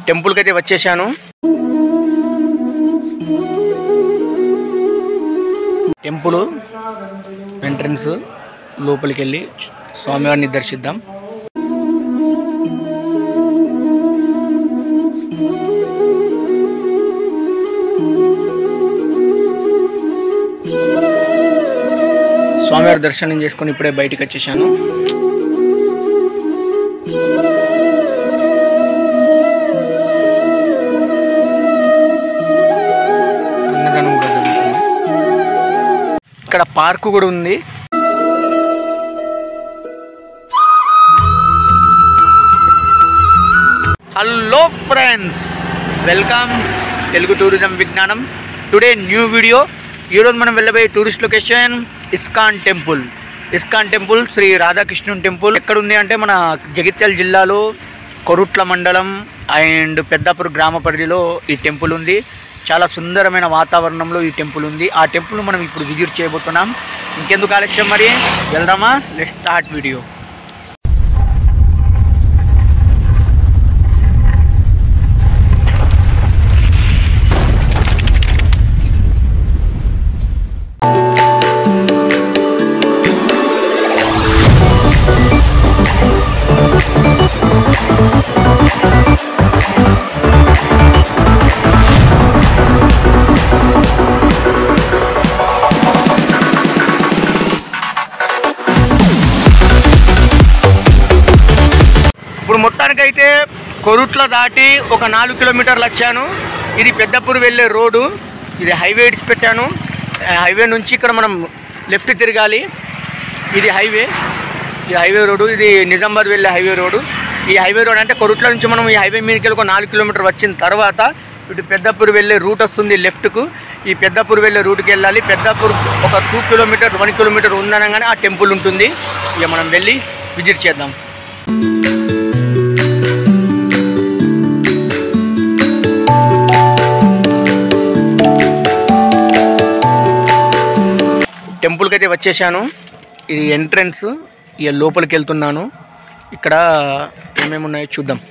Temple కి అయితే వచ్చేసాను. టెంపుల్ ఎంట్రన్స్ లోపలికి వెళ్ళి స్వామివారిని దర్శిద్దాం. స్వామివారి దర్శనం చేసుకొని ఇప్పుడే బయటికి వచ్చేసాను. ఇక్కడ పార్కు కూడా ఉంది. Hello friends, welcome Telugu tourism విజ్ఞానం. Today new video. ఈరోజు మనం వెళ్ళబోయే tourist location ISKCON temple. ISKCON temple Shri రాధాకృష్ణుని టెంపుల్ ఎక్కడుంది అంటే మన జగిత్యాల జిల్లాలో కొరుట్ల మండలం అండ్ పెద్దాపూర్ గ్రామ పరిధిలో ఈ టెంపుల్ ఉంది. చాలా సుందరమైన వాతావరణంలో ఈ టెంపుల్ ఉంది. ఆ టెంపుల్ మనం ఇప్పుడు విజిట్ చేయబోతున్నాం. ఇంకెందుకు ఆలస్యం, మరి వెళ్దామా? Let's start video. ఇప్పుడు మొత్తానికైతే కొరుట్ల దాటి ఒక 4 కిలోమీటర్లు వచ్చాను. ఇది పెద్దపూర్ వెళ్ళే రోడ్డు. ఇది హైవే ఇడిచి పెట్టాను. హైవే నుంచి ఇక్కడ మనం లెఫ్ట్ తిరగాలి. ఇది హైవే రోడ్డు. ఇది నిజామాబాద్ వెళ్ళే హైవే రోడ్డు. ఈ హైవే రోడ్ అంటే కొరుట్ల నుంచి మనం ఈ హైవే మీదకి వెళ్ళి ఒక 4 కిలోమీటర్ వచ్చిన తర్వాత ఇటు పెద్దపూర్ వెళ్ళే రూట్ వస్తుంది లెఫ్ట్కు. ఈ పెద్దపూర్ వెళ్ళే రూట్కి వెళ్ళాలి. పెద్దపూర్ ఒక 2 కిలోమీటర్ 1 కిలోమీటర్ ఉందనగానే ఆ టెంపుల్ ఉంటుంది. ఇక మనం వెళ్ళి విజిట్ చేద్దాం. టెంపుల్కి అయితే వచ్చేసాను. ఇది ఎంట్రన్స్. ఇక లోపలికి వెళ్తున్నాను. ఇక్కడ ఏమేమి ఉన్నాయో చూద్దాం.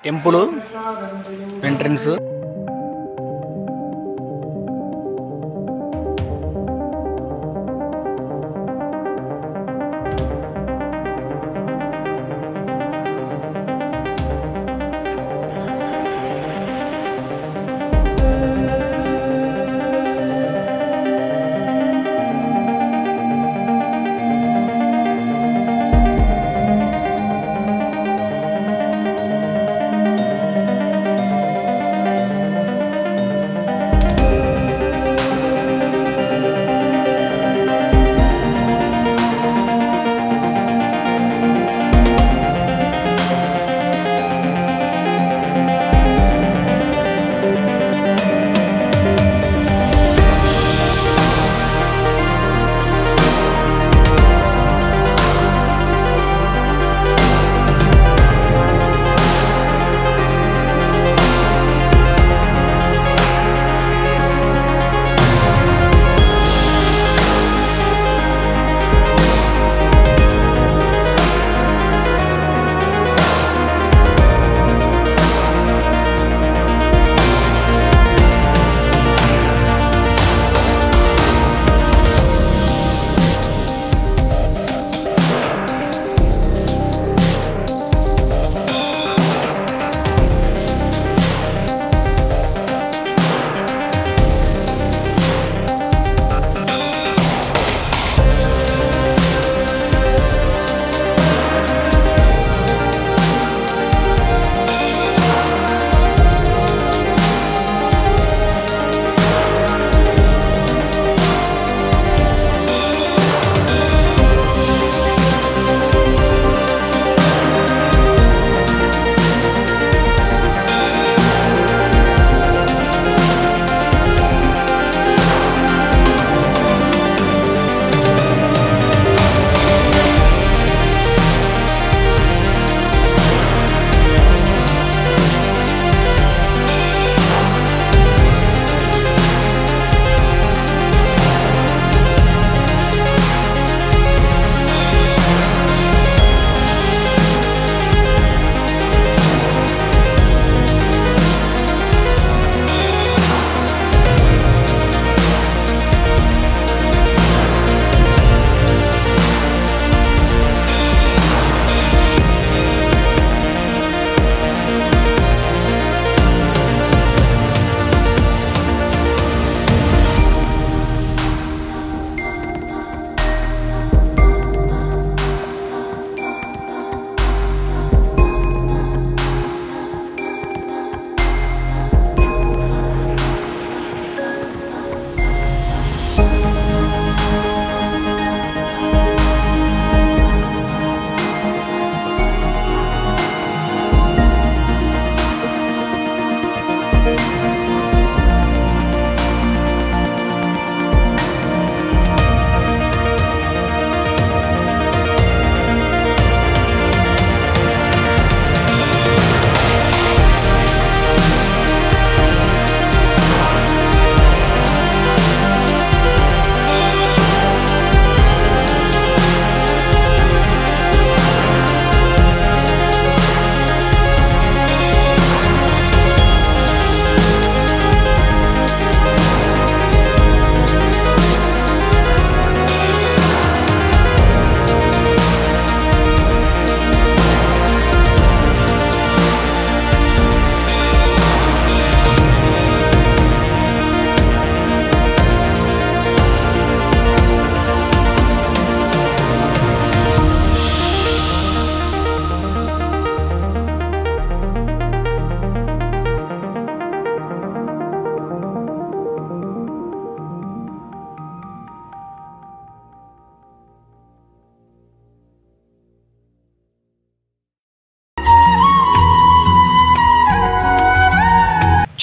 Temple entrance.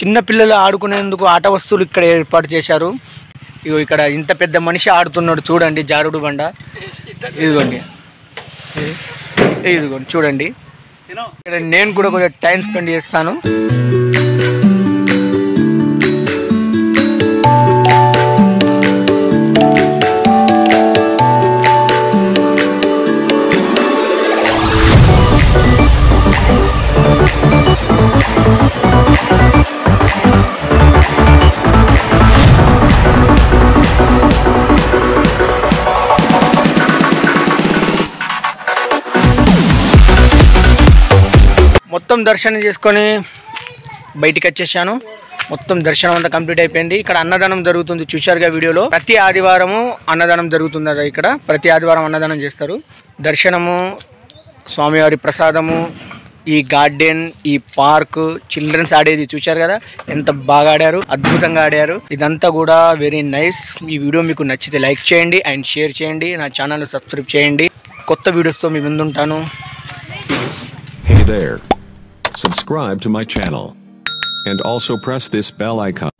చిన్న పిల్లలు ఆడుకునేందుకు ఆట వస్తువులు ఇక్కడ ఏర్పాటు చేశారు. ఇగో ఇక్కడ ఇంత పెద్ద మనిషి ఆడుతున్నాడు చూడండి, జారుడు బండ. ఇదిగోండి ఇదిగోండి చూడండి. ఇక్కడ నేను కూడా కొంచెం టైం స్పెండ్ చేస్తాను. మొత్తం దర్శనం చేసుకొని బయటికి వచ్చేసాను. మొత్తం దర్శనం అంతా కంప్లీట్ అయిపోయింది. ఇక్కడ అన్నదానం జరుగుతుంది, చూశారుగా వీడియోలో. ప్రతి ఆదివారము అన్నదానం జరుగుతుంది. ఇక్కడ ప్రతి ఆదివారం అన్నదానం చేస్తారు. దర్శనము, స్వామివారి ప్రసాదము, ఈ గార్డెన్, ఈ పార్క్, చిల్డ్రన్స్ ఆడేది చూశారు కదా, ఎంత బాగా ఆడారు, అద్భుతంగా ఆడారు. ఇదంతా కూడా వెరీ నైస్. ఈ వీడియో మీకు నచ్చితే లైక్ చేయండి అండ్ షేర్ చేయండి. నా ఛానల్ సబ్స్క్రైబ్ చేయండి. కొత్త వీడియోస్తో మీ ముందుంటాను. Hey there. Subscribe to my channel. And also press this bell icon.